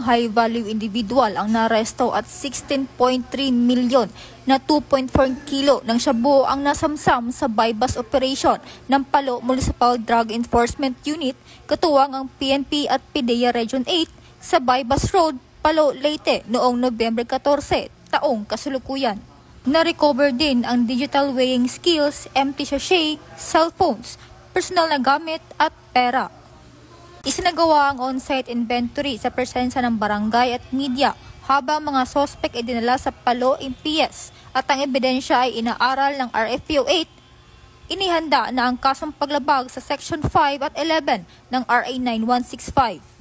high-value individual ang naresto at 16.3 milyon na 2.4 kilo ng shabu ang nasamsam sa bypass operation ng Palo Municipal Drug Enforcement Unit katuwang ang PNP at PDEA Region 8 sa Bypass Road, Palo, Leyte noong Nobyembre 14, taong kasalukuyan. Na-recover din ang digital weighing scales, empty sachet, cellphones, personal na gamit at pera. Isinagawa ang on-site inventory sa presensya ng barangay at media habang mga sospek ay dinala sa Palo MPS at ang ebidensya ay inaaral ng RFPO 8. Inihanda na ang kasong paglabag sa Section 5 at 11 ng RA 9165.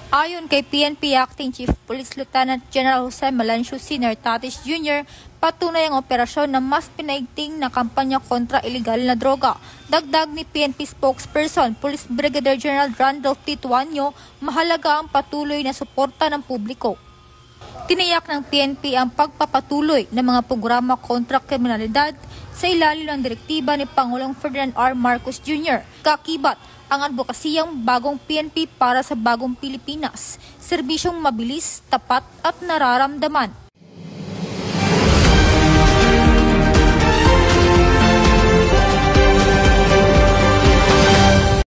Ayon kay PNP Acting Chief Police Lieutenant General Jose Melancio Sr. Tatis Jr., patunay ang operasyon na mas pinaigting na kampanya kontra ilegal na droga. Dagdag ni PNP spokesperson Police Brigadier General Randolph Tituanyo, mahalaga ang patuloy na suporta ng publiko. Tiniyak ng PNP ang pagpapatuloy ng mga programa kontra kriminalidad sa ilalim ng direktiba ni Pangulong Ferdinand R. Marcos Jr. Kakibat ang advokasiyang bagong PNP para sa bagong Pilipinas, serbisyong mabilis, tapat at nararamdaman.